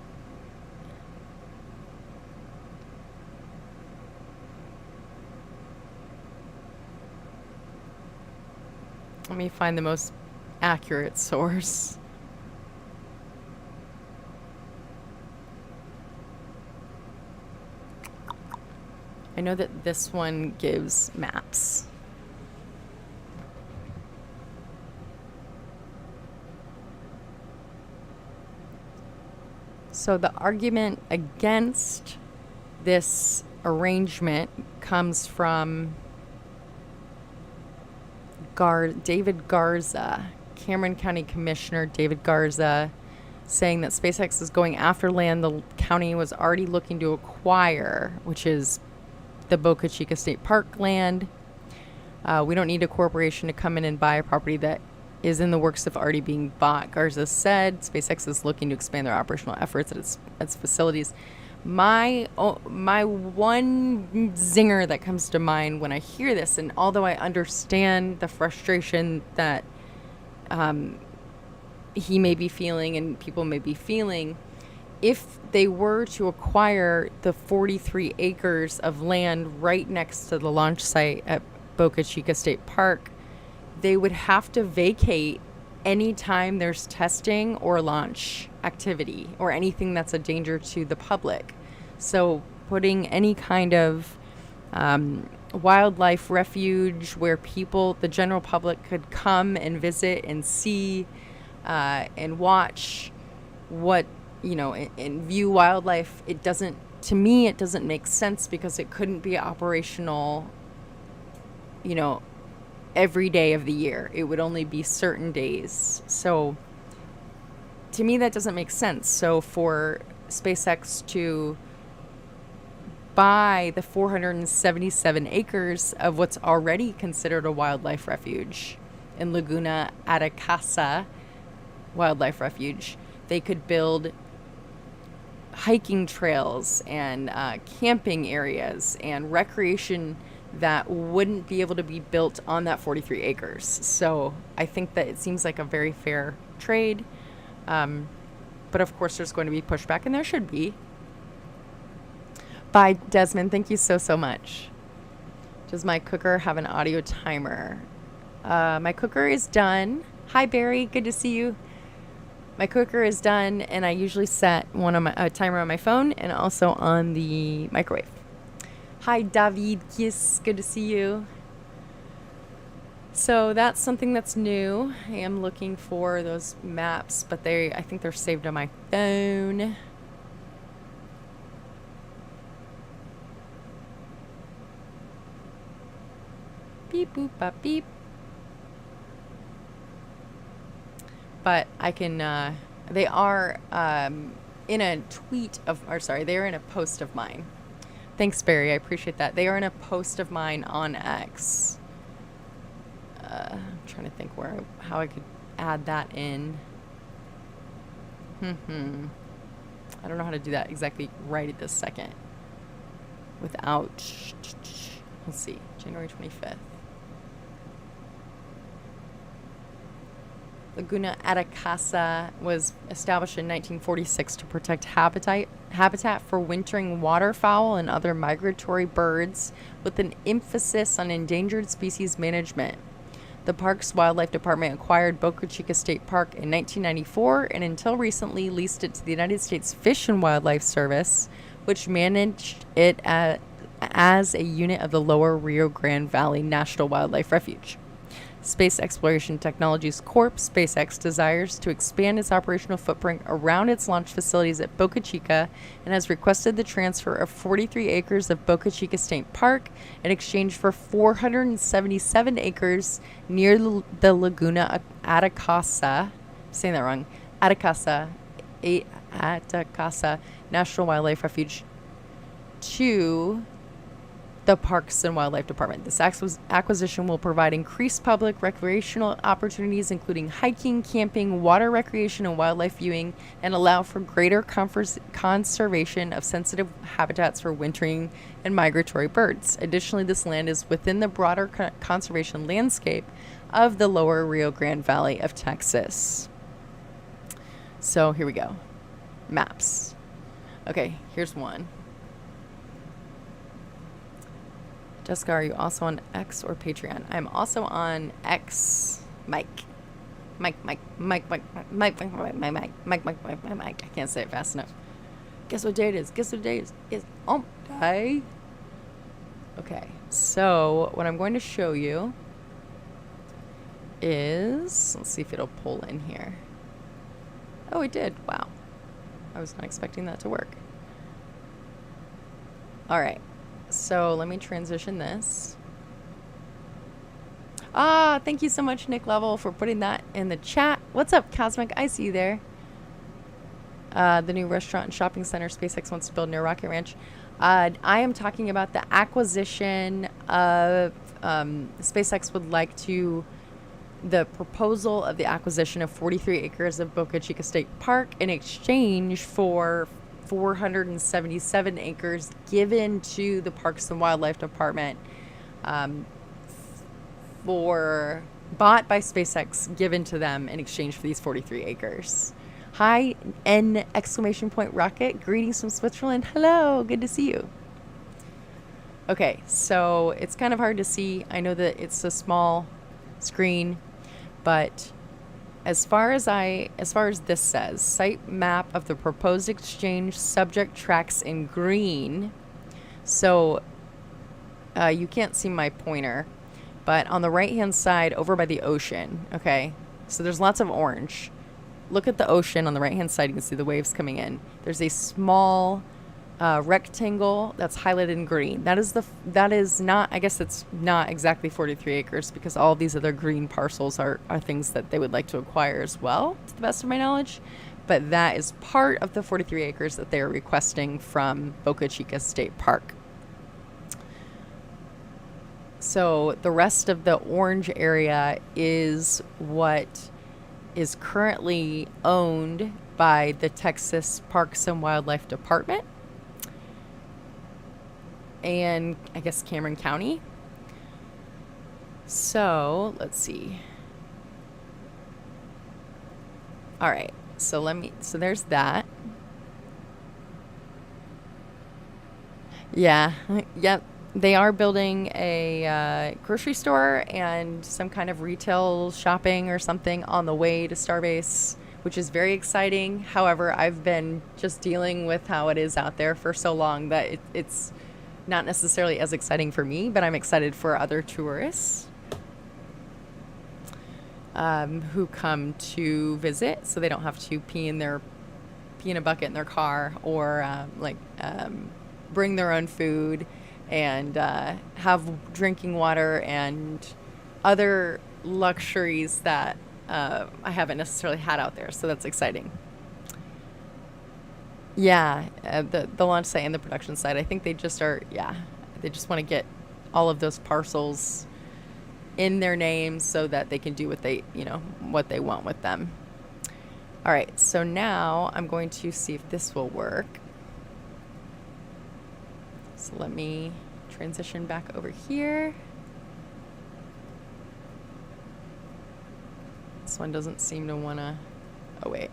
let me find the most accurate source. I know that this one gives maps. So the argument against this arrangement comes from David Garza, Cameron County Commissioner David Garza, saying that SpaceX is going after land the county was already looking to acquire, which is the Boca Chica State Park land. We don't need a corporation to come in and buy a property that is in the works of already being bought. Garza said SpaceX is looking to expand their operational efforts at its facilities. My one zinger that comes to mind when I hear this, and although I understand the frustration that he may be feeling and people may be feeling, if they were to acquire the 43 acres of land right next to the launch site at Boca Chica State Park, they would have to vacate anytime there's testing or launch activity or anything that's a danger to the public. So putting any kind of wildlife refuge where people, the general public, could come and visit and see and watch what, and view wildlife, to me, it doesn't make sense, because it couldn't be operational, every day of the year. It would only be certain days. So to me, that doesn't make sense. So for SpaceX to buy the 477 acres of what's already considered a wildlife refuge in Laguna Atacasa Wildlife Refuge, they could build hiking trails and camping areas and recreation that wouldn't be able to be built on that 43 acres. So I think that it seems like a very fair trade. But of course there's going to be pushback, and there should be. Bye, Desmond. Thank you so much. Does my cooker have an audio timer? My cooker is done. Hi, Barry. Good to see you. My cooker is done, and I usually set a timer on my phone and also on the microwave. Hi, David. Yes, good to see you. So that's something that's new. I am looking for those maps, but I think they're saved on my phone. Beep, boop, bop, beep. But I can, they are in a they're in a post of mine. Thanks, Barry. I appreciate that. They are in a post of mine on X. I'm trying to think how I could add that in. I don't know how to do that exactly right at this second. Without, let's see, January 25th. Laguna Atacasa was established in 1946 to protect habitat for wintering waterfowl and other migratory birds, with an emphasis on endangered species management. The park's wildlife department acquired Boca Chica State Park in 1994 and until recently leased it to the United States Fish and Wildlife Service, which managed it as a unit of the Lower Rio Grande Valley National Wildlife Refuge. Space Exploration Technologies Corp., SpaceX, desires to expand its operational footprint around its launch facilities at Boca Chica and has requested the transfer of 43 acres of Boca Chica State Park in exchange for 477 acres near the Laguna Atacasa, I'm saying that wrong, Atacama National Wildlife Refuge to the Parks and Wildlife Department. This acquisition will provide increased public recreational opportunities, including hiking, camping, water recreation, and wildlife viewing, and allow for greater conservation of sensitive habitats for wintering and migratory birds. Additionally, this land is within the broader conservation landscape of the lower Rio Grande Valley of Texas. So here we go. Maps. Okay, here's one. Jessica, are you also on X or Patreon? I'm also on X. Mike. I can't say it fast enough. Guess what day it is? It's hump day. Okay, so what I'm going to show you is, let's see if it'll pull in here. Oh, it did. Wow. I was not expecting that to work. All right. So let me transition this. Thank you so much, Nick Level, for putting that in the chat. What's up, Cosmic? I see you there. The new restaurant and shopping center SpaceX wants to build near Rocket Ranch. I am talking about the acquisition of SpaceX would like to, the proposal of the acquisition of 43 acres of Boca Chica State Park in exchange for 477 acres given to the Parks and Wildlife Department, for bought by SpaceX, given to them in exchange for these 43 acres. Hi, N exclamation point rocket. Greetings from Switzerland. Hello, good to see you. Okay, so it's kind of hard to see. I know that it's a small screen, but as far as this says, site map of the proposed exchange subject tracks in green. So you can't see my pointer, but on the right hand side over by the ocean, okay, so there's lots of orange. Look at the ocean on the right hand side. You can see the waves coming in. There's a small rectangle that's highlighted in green. That is not, I guess it's not exactly 43 acres because all these other green parcels are things that they would like to acquire as well, to the best of my knowledge. But that is part of the 43 acres that they are requesting from Boca Chica State Park. So the rest of the orange area is what is currently owned by the Texas Parks and Wildlife Department and I guess Cameron County. So let's see. All right, so there's that. Yeah, yep. They are building a grocery store and some kind of retail shopping or something on the way to Starbase, which is very exciting. However, I've been just dealing with how it is out there for so long that it's not necessarily as exciting for me, but I'm excited for other tourists who come to visit, so they don't have to pee in a bucket in their car or bring their own food and have drinking water and other luxuries that I haven't necessarily had out there. So that's exciting. Yeah, the launch site and the production site, I think they just want to get all of those parcels in their names so that they can do what they want with them. All right, so now I'm going to see if this will work. So let me transition back over here. This one doesn't seem to want to... Oh, wait.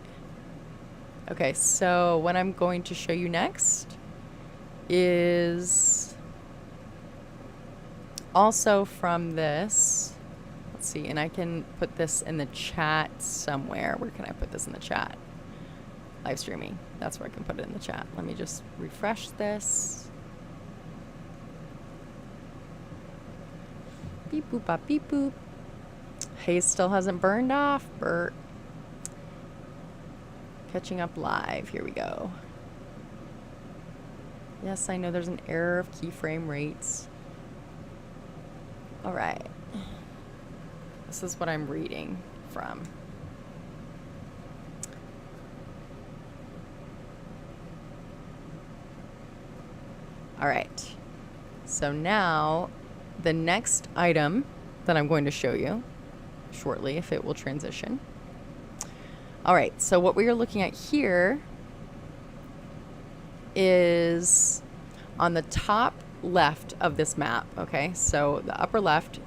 Okay, so what I'm going to show you next is also from this. Let's see, and I can put this in the chat somewhere. Where can I put this in the chat? Live streaming. That's where I can put it in the chat. Let me just refresh this. Beep boop bop beep boop. Haze still hasn't burned off. Bert. Catching up live. Here we go. Yes, I know there's an error of keyframe rates. All right. This is what I'm reading from. All right. So now the next item that I'm going to show you shortly, if it will transition. All right. So what we are looking at here is on the top left of this map. Okay. So the upper left,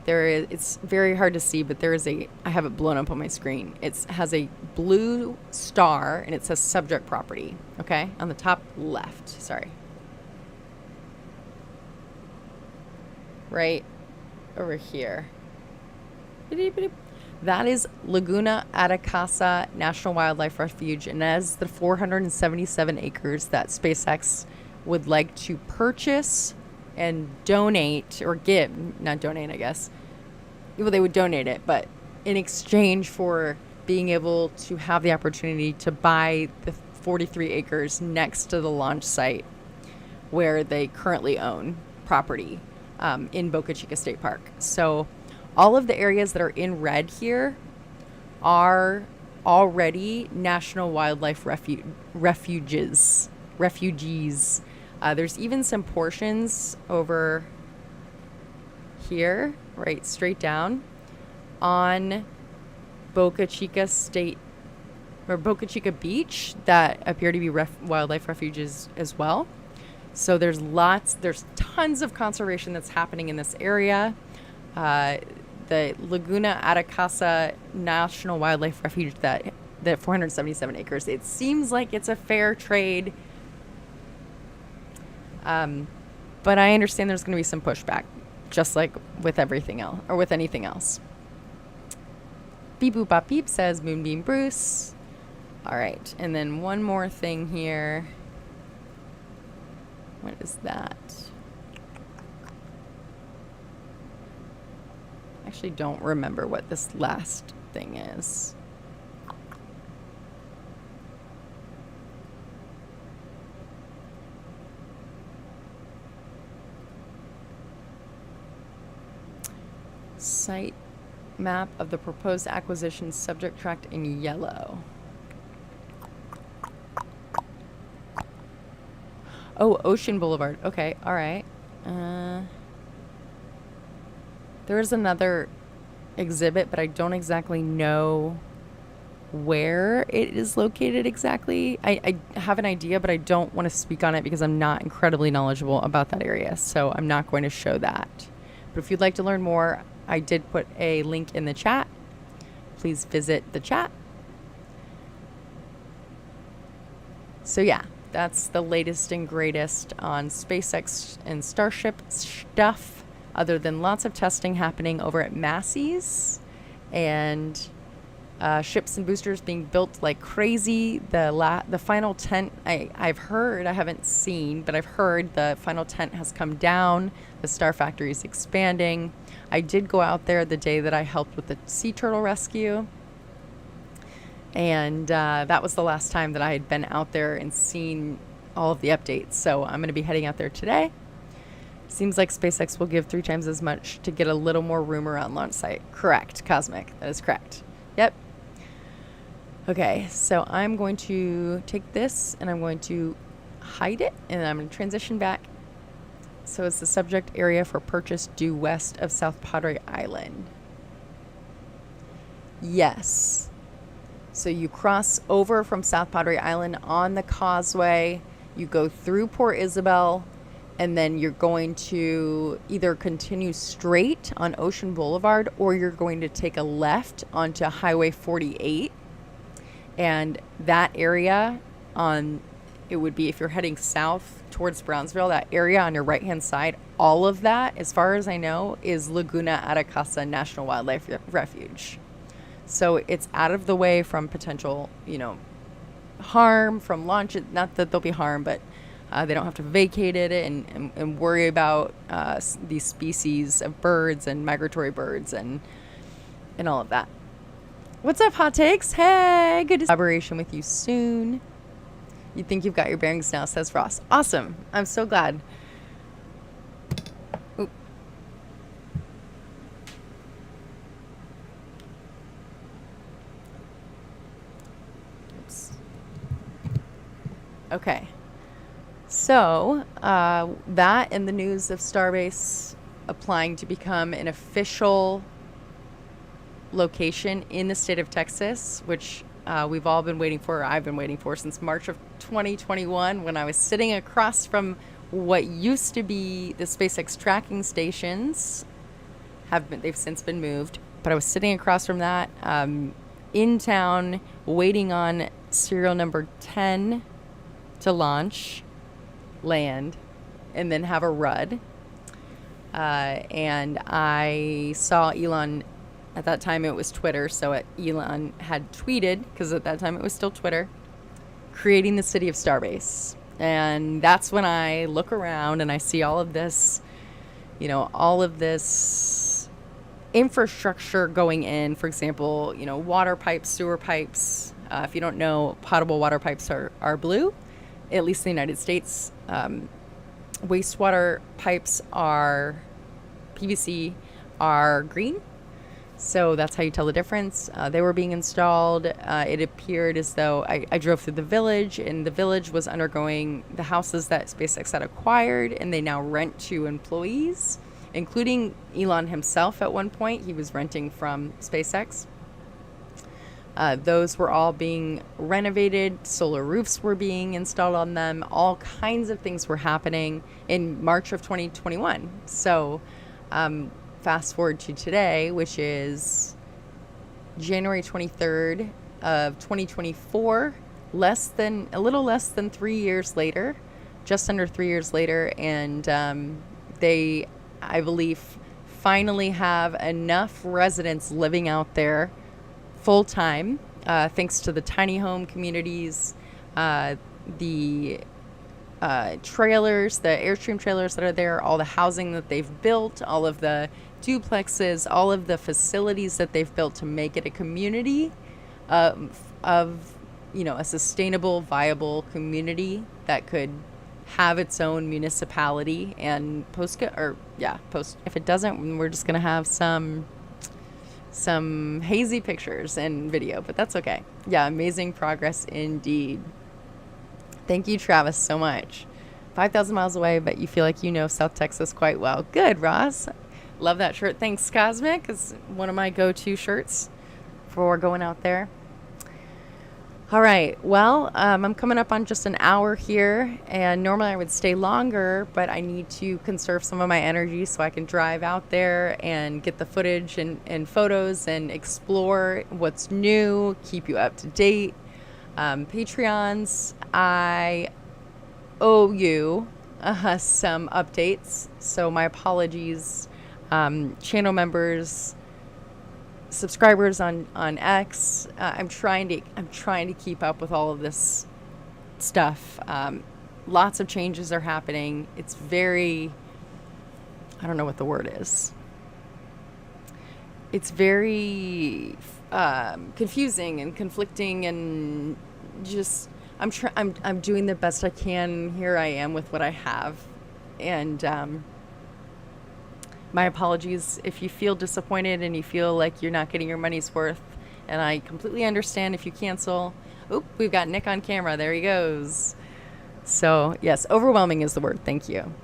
there is, it's very hard to see, but there is I have it blown up on my screen. It has a blue star and it says subject property. Okay. On the top left, sorry. Right over here. That is Laguna Atacasa National Wildlife Refuge, and that is the 477 acres that SpaceX would like to purchase and donate, or give, not donate, I guess. Well, they would donate it, but in exchange for being able to have the opportunity to buy the 43 acres next to the launch site where they currently own property in Boca Chica State Park. So all of the areas that are in red here are already National Wildlife Refugees. There's even some portions over here, right, straight down on Boca Chica State or Boca Chica Beach that appear to be wildlife refuges as well. So there's tons of conservation that's happening in this area. The Laguna Atacasa National Wildlife Refuge, that 477 acres, it seems like it's a fair trade. But I understand there's going to be some pushback, just like with everything else, or with anything else. Beep boop bop beep says Moonbeam Bruce. All right, and then one more thing here. What is that? I actually don't remember what this last thing is. Site map of the proposed acquisition, subject tracked in yellow. Oh, Ocean Boulevard. Okay, all right. There's another exhibit, but I don't exactly know where it is located exactly. I have an idea, but I don't want to speak on it because I'm not incredibly knowledgeable about that area, so I'm not going to show that. But if you'd like to learn more, I did put a link in the chat. Please visit the chat. So yeah, that's the latest and greatest on SpaceX and Starship stuff, other than lots of testing happening over at Massey's and ships and boosters being built like crazy. The final tent, I've heard, I haven't seen, but I've heard the final tent has come down. The Star Factory is expanding. I did go out there the day that I helped with the sea turtle rescue. And that was the last time that I had been out there and seen all of the updates. So I'm going to be heading out there today. Seems like SpaceX will give 3 times as much to get a little more room around launch site. Correct, Cosmic. That is correct. Yep. Okay, so I'm going to take this and I'm going to hide it, and I'm going to transition back. So it's the subject area for purchase due west of South Padre Island. Yes. So you cross over from South Padre Island on the causeway, you go through Port Isabel, and then you're going to either continue straight on Ocean Boulevard or you're going to take a left onto Highway 48. And that area it would be, if you're heading south towards Brownsville, that area on your right-hand side, all of that, as far as I know, is Laguna Atacasa National Wildlife Refuge. So it's out of the way from potential, harm from launch. Not that there'll be harm, but they don't have to vacate it and worry about these species of birds and migratory birds and all of that. What's up, Hot Takes? Hey, good to collaboration with you soon. You think you've got your bearings now, says Ross. Awesome. I'm so glad. Oop. Oops. Okay. So that and the news of Starbase applying to become an official location in the state of Texas, which we've all been waiting for, or I've been waiting for since March of 2021, when I was sitting across from what used to be the SpaceX tracking stations. They've since been moved, but I was sitting across from that in town waiting on serial number 10 to launch, land, and then have a RUD. And I saw Elon, at that time it was Twitter, so Elon had tweeted, because at that time it was still Twitter, creating the city of Starbase. And that's when I look around and I see all of this, all of this infrastructure going in. For example, water pipes, sewer pipes. If you don't know, potable water pipes are blue, at least in the United States. Wastewater pipes are PVC, are green. So that's how you tell the difference. They were being installed. It appeared as though I drove through the village, and the village was undergoing the houses that SpaceX had acquired, and they now rent to employees, including Elon himself at one point. He was renting from SpaceX. Those were all being renovated. Solar roofs were being installed on them. All kinds of things were happening in March of 2021. So fast forward to today, which is January 23rd of 2024, a little less than 3 years later, just under 3 years later. And they, I believe, finally have enough residents living out there full time, thanks to the tiny home communities, the trailers, the Airstream trailers that are there, all the housing that they've built, all of the duplexes, all of the facilities that they've built to make it a community of a sustainable, viable community that could have its own municipality. And if it doesn't, we're just gonna have some hazy pictures and video, but that's okay. Yeah, amazing progress indeed. Thank you, Travis, so much. 5,000 miles away, but you feel like you know South Texas quite well. Good, Ross. Love that shirt. Thanks, Cosmic. It's one of my go-to shirts for going out there. All right. Well, I'm coming up on just an hour here, and normally I would stay longer, but I need to conserve some of my energy so I can drive out there and get the footage and photos and explore what's new, keep you up to date. Patreons, I owe you some updates, so my apologies. Channel members, subscribers on X. I'm trying to keep up with all of this stuff. Lots of changes are happening. It's very, I don't know what the word is. It's very confusing and conflicting, and just I'm doing the best I can. Here I am with what I have, and my apologies if you feel disappointed and you feel like you're not getting your money's worth, and I completely understand if you cancel. Oop, we've got Nick on camera. There he goes. So yes, overwhelming is the word. Thank you.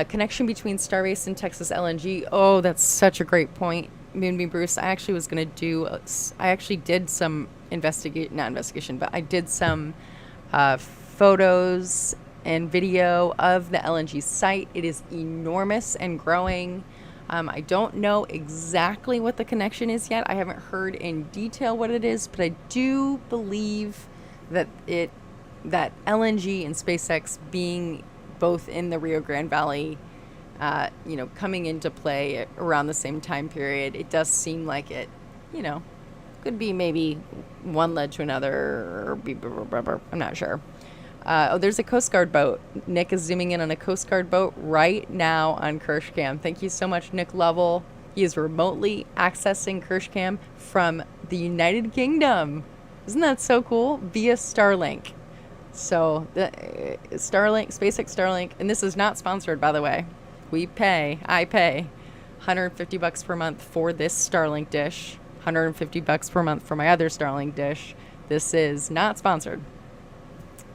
Connection between Starbase and Texas LNG. Oh, that's such a great point, Moonbeam Bruce. I actually did some I did some photos and video of the LNG site. It is enormous and growing. I don't know exactly what the connection is yet. I haven't heard in detail what it is, but I do believe that LNG and SpaceX being both in the Rio Grande Valley, coming into play around the same time period, it does seem like it, could be maybe one led to another, or I'm not sure. There's a Coast Guard boat. Nick is zooming in on a Coast Guard boat right now on Kirsh Cam. Thank you so much, Nick Lovell. He is remotely accessing Kirsh Cam from the United Kingdom. Isn't that so cool? Via Starlink. So the SpaceX Starlink, and this is not sponsored, by the way. I pay $150 per month for this Starlink dish, $150 per month for my other Starlink dish. This is not sponsored.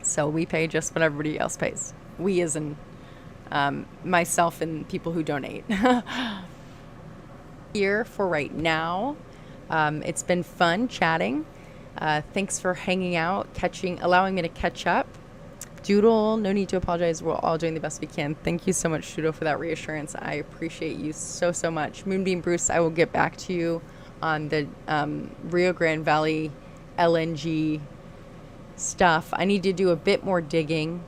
So we pay just what everybody else pays. We as in myself and people who donate. Here for right now. It's been fun chatting. Thanks for hanging out, allowing me to catch up. Doodle, no need to apologize. We're all doing the best we can. Thank you so much, Doodle, for that reassurance. I appreciate you so, so much. Moonbeam Bruce, I will get back to you on the Rio Grande Valley LNG stuff. I need to do a bit more digging.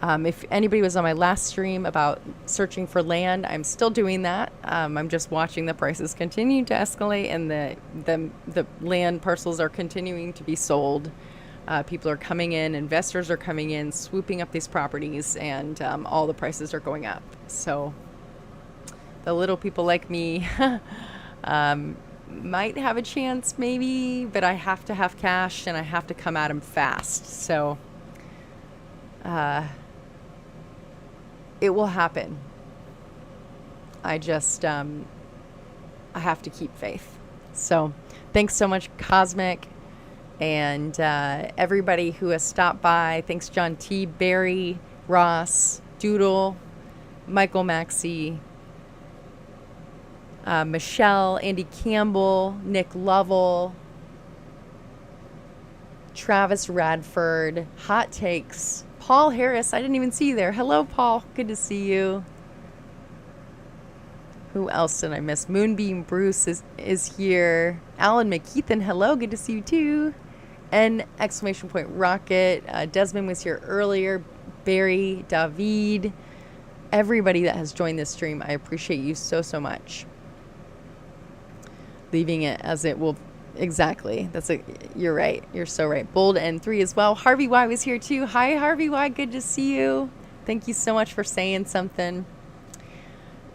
If anybody was on my last stream about searching for land, I'm still doing that. I'm just watching the prices continue to escalate, and the land parcels are continuing to be sold. People are coming in, investors are coming in, swooping up these properties, and all the prices are going up. So the little people like me might have a chance maybe, but I have to have cash and I have to come at them fast. So it will happen. I just, I have to keep faith. So thanks so much, Cosmic, and everybody who has stopped by. Thanks, John T, Barry, Ross, Doodle, Michael Maxey, Michelle, Andy Campbell, Nick Lovell, Travis Radford, Hot Takes, Paul Harris. I didn't even see you there. Hello, Paul. Good to see you. Who else did I miss? Moonbeam Bruce is here. Alan McKeithen. Hello. Good to see you too. And exclamation point Rocket. Desmond was here earlier. Barry, David, everybody that has joined this stream. I appreciate you so, so much. Leaving it as it will. Exactly. You're right. You're so right. Bold N3 as well. Harvey Y was here too. Hi, Harvey Y. Good to see you. Thank you so much for saying something.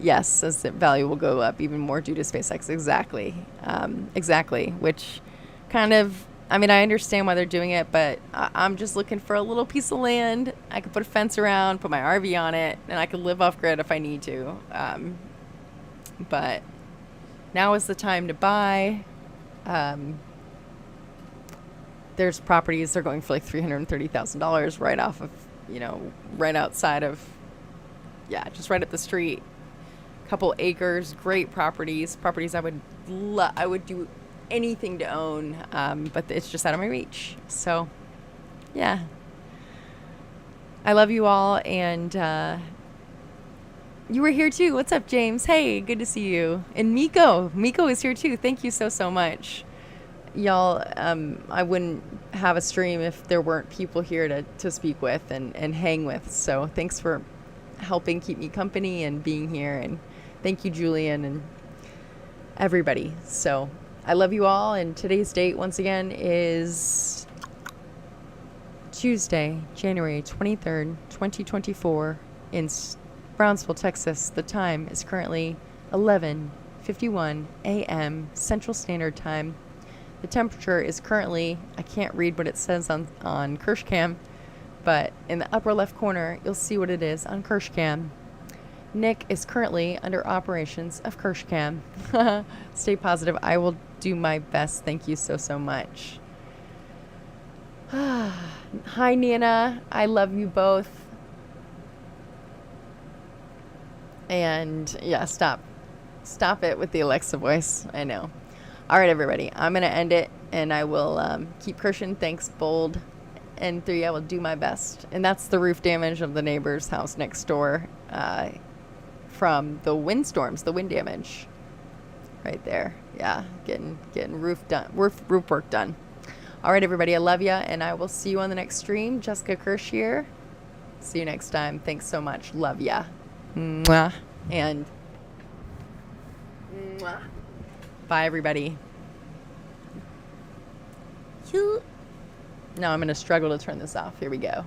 Yes, as the value will go up even more due to SpaceX. Exactly. Exactly. Which kind of, I mean, I understand why they're doing it, but I'm just looking for a little piece of land. I could put a fence around, put my RV on it, and I could live off grid if I need to. But now is the time to buy. There's properties they're going for like $330,000 right off of, right outside of, just right up the street. Couple acres, great properties I would do anything to own, but it's just out of my reach. So yeah, I love you all, and you were here too. What's up, James? Hey, good to see you. And Miko is here too. Thank you so, so much. Y'all, I wouldn't have a stream if there weren't people here to speak with and hang with. So thanks for helping keep me company and being here. And thank you, Julian, and everybody. So I love you all. And today's date, once again, is Tuesday, January 23rd, 2024 in Brownsville, Texas. The time is currently 11:51 a.m. Central Standard Time. The temperature is currently, I can't read what it says on KirshCam, but in the upper left corner, you'll see what it is on KirshCam. Nick is currently under operations of KirshCam. Stay positive. I will do my best. Thank you so, so much. Hi, Nina. I love you both. And yeah, stop it with the Alexa voice. I know. All right, everybody. I'm going to end it, and I will keep Kirschen. Thanks, Bold. And 3, I will do my best. And that's the roof damage of the neighbor's house next door from the windstorms, the wind damage right there. Yeah, getting roof work done. All right, everybody. I love you, and I will see you on the next stream. Jessica Kirsh here. See you next time. Thanks so much. Love ya. Mwah. And mwah. Bye, everybody. Now I'm going to struggle to turn this off. Here we go.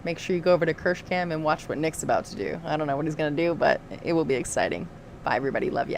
Make sure you go over to KirshCam and watch what Nick's about to do. I don't know what he's going to do, but it will be exciting. Bye, everybody. Love ya.